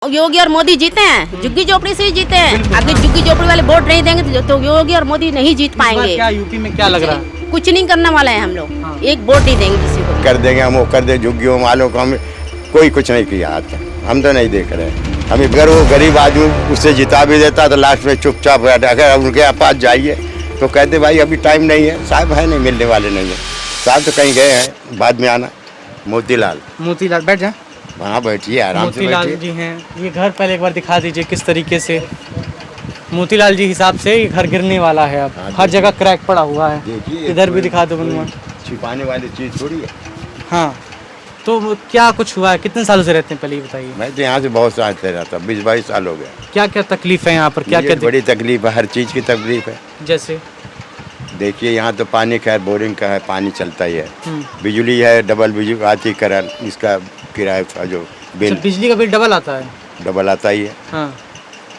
योगी और मोदी जीते हैं, झुग्गी झोपड़ी से ही जीते हैं। अगर झुग्गी झोपड़ी वाले वोट नहीं देंगे तो योगी और मोदी नहीं जीत पाएंगे। क्या यूपी में क्या लग रहा है? कुछ नहीं करने वाले हैं हम लोग। एक वोट नहीं देंगे किसी को। कर देंगे हम, वो कर दे झुग्गियों वालों को। हम कोई कुछ नहीं किया आज तक, हम तो नहीं देख रहे हैं। हमें अगर वो गरीब आदमी उससे जिता भी देता तो लास्ट में चुपचाप बैठा। अगर उनके पास जाइए तो कहते भाई अभी टाइम नहीं है, साहब है नहीं, मिलने वाले नहीं है। साहब तो कहीं गए हैं, बाद में आना। मोतीलाल बैठ जा। वहाँ बैठिए, आराम से मोतीलाल बैठिए। जी हैं, ये घर पहले एक बार दिखा दीजिए किस तरीके से। मोतीलाल जी हिसाब से ये घर गिरने वाला है अब। हाँ, हर जगह क्रैक पड़ा हुआ है। देखिए इधर भी दिखा दो बनवा। छिपाने वाली चीज़ थोड़ी है। हाँ, तो वो क्या कुछ हुआ है? कितने सालों से रहते हैं पहले ये बताइए। मैं तो यहाँ से बहुत साल से रहता, 20-22 साल हो गया। क्या क्या तकलीफ है यहाँ पर? क्या क्या बड़ी तकलीफ है, हर चीज़ की तकलीफ है। जैसे देखिए यहाँ तो पानी का है, बोरिंग का है, पानी चलता ही है। बिजली है, डबल बिजली आती करल, इसका किराया का जो बिल बिजली का बिल डबल आता है। डबल आता ही है। हाँ।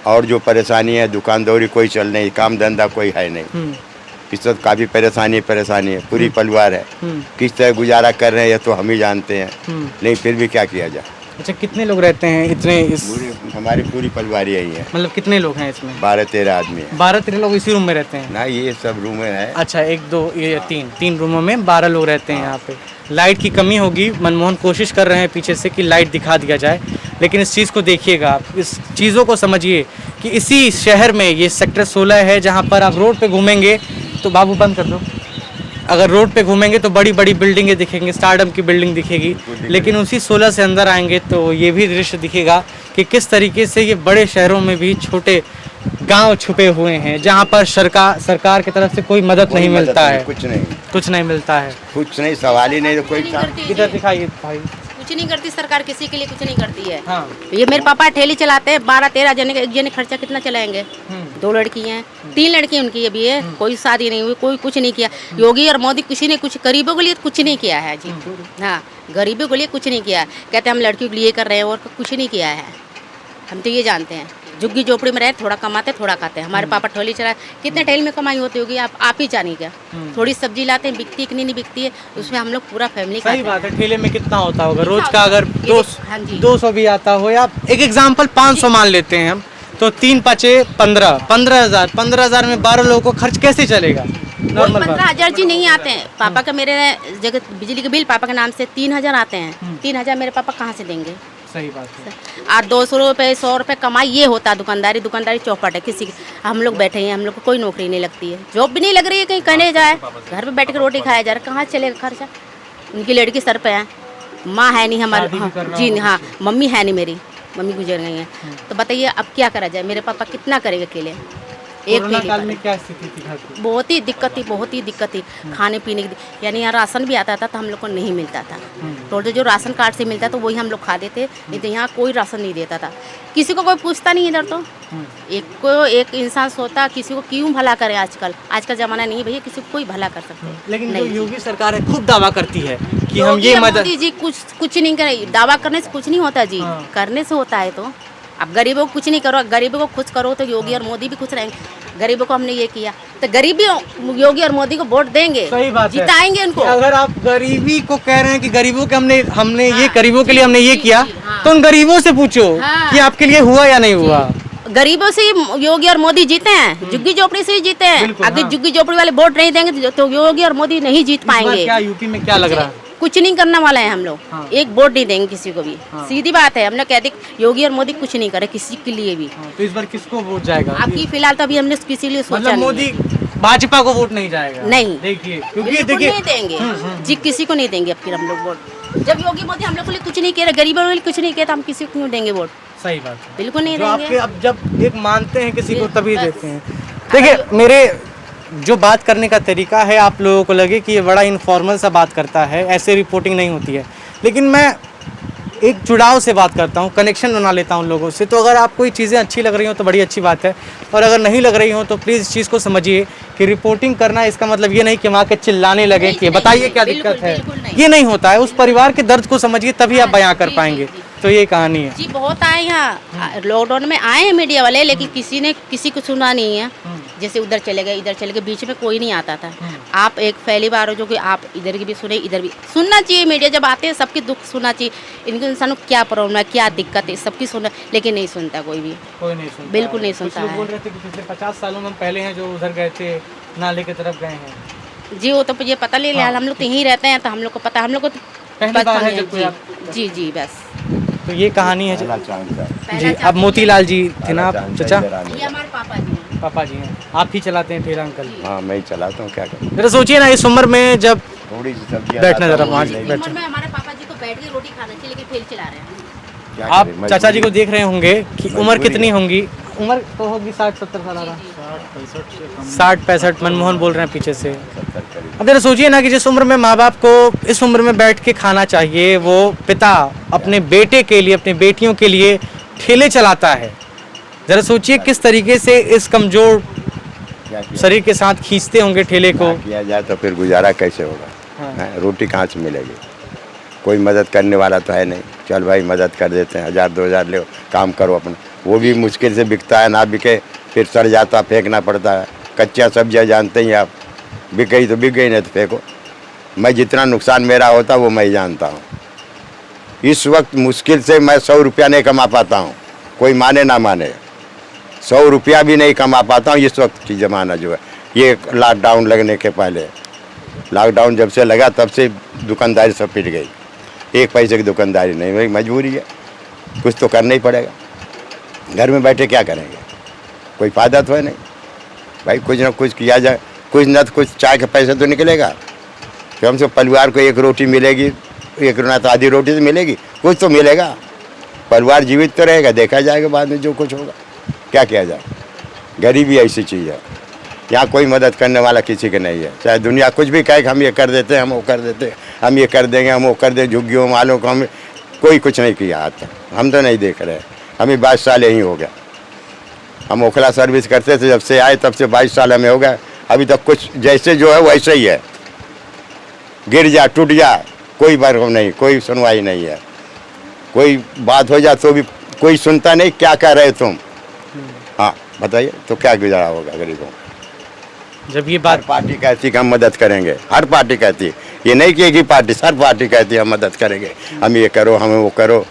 और जो परेशानी है, दुकानदारी कोई चल नहीं, काम धंधा कोई है नहीं। इस वक्त काफ़ी परेशानी है, पूरी परिवार है। किस तरह गुजारा कर रहे हैं ये तो हम ही जानते हैं, लेकिन फिर भी क्या किया जाए। अच्छा, कितने लोग रहते हैं इतने इस? हमारी पूरी परिवार यही है। मतलब कितने लोग हैं इसमें? 12-13 आदमी है। 12-13 लोग इसी रूम में रहते हैं? ना, ये सब रूम है। अच्छा, 1 2 ये 3 रूमों में 12 लोग रहते हैं यहाँ पे। लाइट की कमी होगी, मनमोहन कोशिश कर रहे हैं पीछे से कि लाइट दिखा दिया जाए, लेकिन इस चीज़ को देखिएगा आप, इस चीज़ों को समझिए कि इसी शहर में ये सेक्टर 16 है, जहाँ पर आप रोड पे घूमेंगे तो बाबू बंद कर दो। अगर रोड पे घूमेंगे तो बड़ी बड़ी बिल्डिंगें दिखेंगी, स्टारडम की बिल्डिंग दिखेगी, लेकिन उसी 16 से अंदर आएंगे तो ये भी दृश्य दिखेगा कि किस तरीके से ये बड़े शहरों में भी छोटे गांव छुपे हुए हैं, जहां पर सरकार की तरफ से कोई मदद नहीं मिलता है। कुछ नहीं मिलता है। कुछ नहीं, सवाल ही नहीं। तो कोई इधर दिखाइए भाई। कुछ नहीं करती सरकार, किसी के लिए कुछ नहीं करती है। हाँ। ये मेरे पापा ठेली चलाते हैं, 12-13 जने का, एक जने खर्चा कितना चलाएंगे? 2 लड़की हैं, 3 लड़की उनकी अभी है। कोई शादी नहीं हुई, कोई कुछ नहीं किया। योगी और मोदी किसी ने कुछ गरीबों के लिए कुछ नहीं किया है जी। हाँ, गरीबों के लिए कुछ नहीं किया। कहते हम लड़कियों के लिए कर रहे हैं और कुछ नहीं किया है। हम तो ये जानते हैं, झुग्गी झोपड़ी में रहे, थोड़ा कमाते थोड़ा खाते हैं। हमारे पापा ठेली चलाए, कितने ठेली में कमाई होती होगी आप ही जानिएगा। थोड़ी सब्जी लाते हैं, बिकती कि नहीं बिकती है, उसमें हम लोग पूरा फैमिली खाते सही हैं। बात है। ठेले में कितना होता होगा रोज का? अगर हाँ जी। 200 भी आता हो, या एक एग्जाम्पल 500 मान लेते हैं हम, तो 3 5 15,000 15,000 में 12 लोगों को खर्च कैसे चलेगा? नॉर्मल 15,000 जी नहीं आते हैं। पापा का मेरे जगह बिजली के बिल पापा के नाम से 3,000 आते हैं। 3,000 मेरे पापा कहाँ से देंगे? सही बात है। और 200 रुपये 100 रुपये कमाई ये होता है। दुकानदारी चौपट है किसी की। हम लोग बैठे हैं, हम लोग को कोई नौकरी नहीं लगती है, जॉब भी नहीं लग रही है, कहीं करने जाए, घर पे बैठ के रोटी खाया जा रहा है, कहाँ चलेगा खर्चा? उनकी लड़की सर पे है, माँ है नहीं हमारी। जी हाँ, मम्मी है नहीं, मेरी मम्मी गुजर गई हैं। तो बताइए अब क्या करा जाए? मेरे पापा कितना करेंगे अकेले? कोरोना काल में क्या स्थिति थी घर की? बहुत ही दिक्कत थी। खाने पीने की, यानी यहाँ राशन भी आता था तो हम लोग को नहीं मिलता था। तो जो राशन कार्ड से मिलता था वही हम लोग खाते थे, नहीं तो यहाँ कोई राशन नहीं देता था। किसी को कोई पूछता नहीं इधर। तो एक इंसान सोता किसी को क्यों भला करे? आज का जमाना नहीं भैया, किसी को कोई भला कर सकते। लेकिन जो योगी सरकार है खूब दावा करती है कि हम ये मदद। मोदी जी कुछ नहीं करे। दावा करने से कुछ नहीं होता जी, करने से होता है। तो अब गरीबों को कुछ नहीं करो, गरीबों को खुश करो तो योगी और मोदी भी खुश रहेंगे। गरीबों को हमने ये किया तो गरीबी योगी और मोदी को वोट देंगे। सही बात है, जिताएंगे उनको। अगर आप गरीबी को कह रहे हैं कि गरीबों के हमने ये गरीबों के लिए हमने ये किया, तो उन गरीबों से पूछो कि आपके लिए हुआ या नहीं हुआ। गरीबों से योगी और मोदी जीते हैं, झुग्गी झोपड़ी से ही जीते हैं। अगर झुग्गी झोपड़ी वाले वोट नहीं देंगे तो योगी और मोदी नहीं जीत पाएंगे। क्या यूपी में क्या लग रहा है? कुछ नहीं करने वाले हैं हम लोग। एक वोट नहीं देंगे किसी को भी। सीधी बात है, हमने कहते योगी और मोदी कुछ नहीं करे किसी के लिए भी। तो इस बार किसको वोट जाएगा? अभी फिलहाल तो अभी हमने किसी लिए सोचा मतलब मोदी भाजपा को वोट नहीं जाएगा? नहीं, देखिए, क्योंकि बिल्कुल देखिए नहीं देंगे जी, किसी को नहीं देंगे। अब फिर हम लोग वोट, जब योगी मोदी हम लोग के लिए कुछ नहीं किया, गरीबों के लिए कुछ नहीं किया, तो हम किसी को क्यों देंगे वोट? सही बात है, बिल्कुल नहीं जो देंगे। आपके अब जब एक मानते हैं किसी को तभी देते हैं। देखिए, मेरे जो बात करने का तरीका है, आप लोगों को लगे कि ये बड़ा इनफॉर्मल सा बात करता है, ऐसे रिपोर्टिंग नहीं होती है, लेकिन मैं एक जुड़ाव से बात करता हूँ, कनेक्शन बना लेता हूँ लोगों से। तो अगर आपको ये चीज़ें अच्छी लग रही हो तो बड़ी अच्छी बात है, और अगर नहीं लग रही हो तो प्लीज़ इस चीज़ को समझिए कि रिपोर्टिंग करना इसका मतलब ये नहीं कि वहाँ के चिल्लाने लगे कि बताइए क्या दिक्कत है। ये नहीं होता है। उस परिवार के दर्द को समझिए, तभी आप बयां कर पाएंगे। तो ये कहानी है जी। बहुत आए यहाँ लॉकडाउन में आए हैं मीडिया वाले, लेकिन किसी ने किसी को सुना नहीं है। जैसे उधर चले गए इधर चले गए, बीच में कोई नहीं आता था। आप एक पहली बार हो जो कि आप इधर की भी सुने, इधर भी सुनना चाहिए। मीडिया जब आते हैं सबकी दुख सुनना चाहिए, इनके इंसानों को क्या प्रॉब्लम है, क्या दिक्कत है, सबकी सुनना, लेकिन नहीं सुनता कोई भी, कोई नहीं सुनता, बिल्कुल नहीं सुनता कुछ लोग है। बोल रहे थे कि पिछले 50 सालों में हम पहले हैं जो उधर गए थे, नाले की तरफ गए हैं। जी वो तो मुझे पता नहीं, हाँ। हम लोग तो यहीं रहते हैं तो हम लोग को पता, हम लोग को तो पहली पता बार है नहीं जब कोई आप जी जी बस। तो ये कहानी है पहला चांद था। जी। अब मोतीलाल जी थे ना आप चाचा, ये हमारे पापा जी हैं। पापा जी हैं, आप ही चलाते हैं ठेला अंकल? हाँ मैं ही चलाता हूँ, क्या करूँ। जरा सोचिए ना इस उम्र में जब थोड़ी सी सब्जी बैठना जरा वहाँ इस बैठ उम्र में हमारे पापा जी को बैठ के रोटी खाना चाहिए, लेकिन फेल चला रहे हैं। आप चाचा जी को देख रहे होंगे कि उम्र मजबूरी कितनी है। होंगी, उम्र तो होगी 60-70 साल, 60-65 मनमोहन बोल रहे हैं पीछे से। अब जरा सोचिए ना कि जिस उम्र में माँ बाप को इस उम्र में बैठ के खाना चाहिए, वो पिता अपने बेटे के लिए, अपने बेटियों के लिए ठेले चलाता है। जरा सोचिए किस तरीके से इस कमजोर शरीर के साथ खींचते होंगे ठेले को। किया जाए तो फिर गुजारा कैसे होगा? हाँ। हैं, रोटी कहाँ से मिलेगी? कोई मदद करने वाला तो है नहीं, चल भाई मदद कर देते हैं, 1000-2000 ले काम करो अपना, वो भी मुश्किल से बिकता है, ना बिके फिर सड़ जाता, फेंकना पड़ता है। कच्चा सब्जियाँ जानते ही आप, बिक गई तो बिक गई, नहीं तो फेंको। मैं जितना नुकसान मेरा होता वो मैं ही जानता हूँ। इस वक्त मुश्किल से मैं 100 रुपया नहीं कमा पाता हूँ, कोई माने ना माने, 100 रुपया भी नहीं कमा पाता हूँ इस वक्त की ज़माना जो है। ये लॉकडाउन लगने के पहले, लॉकडाउन जब से लगा तब से दुकानदारी सब पिट गई, एक पैसे की दुकानदारी नहीं, भाई मजबूरी है, कुछ तो करना ही पड़ेगा। घर में बैठे क्या करेंगे, कोई फ़ायदा तो है नहीं भाई, कुछ ना कुछ किया जाए, कुछ ना तो कुछ चाय के पैसे तो निकलेगा, कम से कम परिवार को एक रोटी मिलेगी, एक ना तो आधी रोटी तो मिलेगी, कुछ तो मिलेगा, परिवार जीवित तो रहेगा, देखा जाएगा बाद में जो कुछ होगा, क्या किया जाए। गरीबी ऐसी चीज़ है, यहाँ कोई मदद करने वाला किसी के नहीं है, चाहे दुनिया कुछ भी कहे कि हम ये कर देते हैं, हम वो कर देते हैं, हम ये कर देंगे, हम वो कर दें, झुग्गियों वालों को हम कोई कुछ नहीं किया आज तक, हम तो नहीं देख रहे। हमें 22 साल यहीं हो गया, हम ओखला सर्विस करते थे, जब से आए तब से 22 साल हमें हो गया, अभी तक कुछ जैसे जो है वैसे ही है, गिर जा टूट जा कोई बरगम नहीं, कोई सुनवाई नहीं है, कोई बात हो जा तो भी कोई सुनता नहीं, क्या कह रहे तुम, हाँ बताइए तो क्या गुजारा होगा गरीबों का। जब ये हर बात पार्टी कहती कि हम मदद करेंगे, हर पार्टी कहती है, ये नहीं कि एक ही पार्टी, हर पार्टी कहती है हम मदद करेंगे, हम ये करो, हमें वो करो।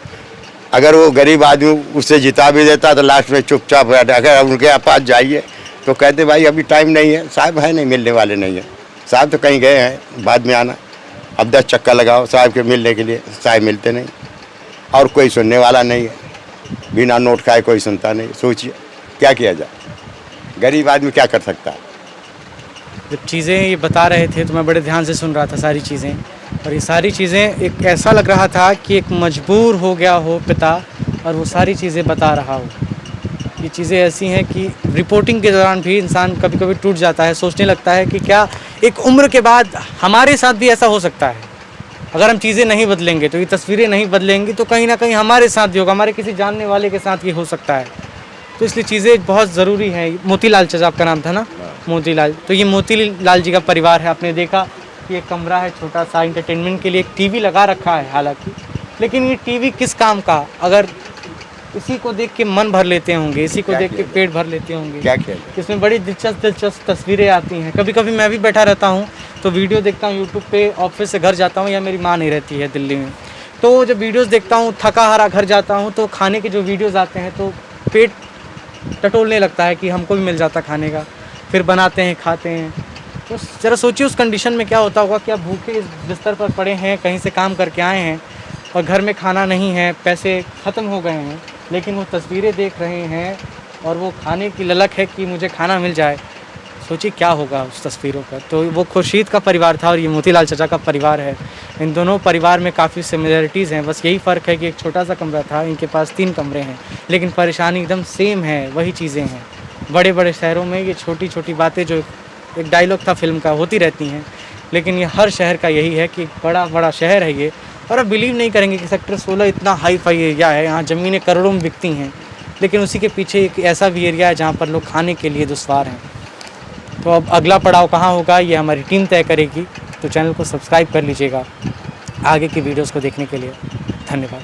अगर वो गरीब आदमी उससे जिता भी देता तो लास्ट में चुपचाप बैठा, अगर उनके पास जाइए तो कहते भाई अभी टाइम नहीं है, साहब है नहीं, मिलने वाले नहीं है, साहब तो कहीं गए हैं, बाद में आना, अब 10 चक्कर लगाओ साहब के मिलने के लिए, साहब मिलते नहीं, और कोई सुनने वाला नहीं है, बिना नोट खाए कोई सुनता नहीं। सोचिए क्या किया जाए, गरीब आदमी क्या कर सकता है। जब चीज़ें ये बता रहे थे तो मैं बड़े ध्यान से सुन रहा था सारी चीज़ें, और ये सारी चीज़ें एक ऐसा लग रहा था कि एक मजबूर हो गया हो पिता और वो सारी चीज़ें बता रहा हो। ये चीज़ें ऐसी हैं कि रिपोर्टिंग के दौरान भी इंसान कभी कभी टूट जाता है, सोचने लगता है कि क्या एक उम्र के बाद हमारे साथ भी ऐसा हो सकता है। अगर हम चीज़ें नहीं बदलेंगे, तो ये तस्वीरें नहीं बदलेंगी, तो कहीं ना कहीं हमारे साथ भी होगा, हमारे किसी जानने वाले के साथ ये हो सकता है। तो इसलिए चीज़ें बहुत ज़रूरी हैं। मोतीलाल चाचा आपका नाम था ना, मोतीलाल, तो ये मोतीलाल जी का परिवार है। आपने देखा कि एक कमरा है छोटा सा, एंटरटेनमेंट के लिए एक टीवी लगा रखा है हालांकि, लेकिन ये टीवी किस काम का, अगर इसी को देख के मन भर लेते होंगे, इसी को क्या देख के किया पेट भर लेते होंगे, क्या किया इसमें बड़ी दिलचस्प तस्वीरें आती हैं। कभी कभी मैं भी बैठा रहता हूँ तो वीडियो देखता हूँ यूट्यूब पे, ऑफिस से घर जाता हूँ या मेरी माँ नहीं रहती है दिल्ली में, तो जब वीडियोस देखता हूँ, थका हारा घर जाता हूँ, तो खाने के जो वीडियोस आते हैं तो पेट टटोलने लगता है कि हमको भी मिल जाता खाने का, फिर बनाते हैं खाते हैं। तो ज़रा सोचिए उस कंडीशन में क्या होता होगा कि आप भूखे इस बिस्तर पर पड़े हैं, कहीं से काम करके आए हैं और घर में खाना नहीं है, पैसे ख़त्म हो गए हैं, लेकिन वो तस्वीरें देख रहे हैं और वो खाने की ललक है कि मुझे खाना मिल जाए। सोचिए क्या होगा उस तस्वीरों पर। तो वो खुर्शीद का परिवार था और ये मोतीलाल चाचा का परिवार है। इन दोनों परिवार में काफ़ी सिमिलरिटीज़ हैं, बस यही फ़र्क है कि एक छोटा सा कमरा था, इनके पास 3 कमरे हैं, लेकिन परेशानी एकदम सेम है, वही चीज़ें हैं। बड़े बड़े शहरों में ये छोटी छोटी बातें, जो एक डायलॉग था फिल्म का, होती रहती हैं, लेकिन ये हर शहर का यही है कि बड़ा बड़ा शहर है ये। और आप बिलीव नहीं करेंगे कि सेक्टर 16 इतना हाई फाई एरिया है, यहाँ ज़मीनें करोड़ों में बिकती हैं, लेकिन उसी के पीछे एक ऐसा भी एरिया है जहाँ पर लोग खाने के लिए दुश्वार हैं। तो अब अगला पड़ाव कहाँ होगा ये हमारी टीम तय करेगी। तो चैनल को सब्सक्राइब कर लीजिएगा आगे की वीडियोस को देखने के लिए। धन्यवाद।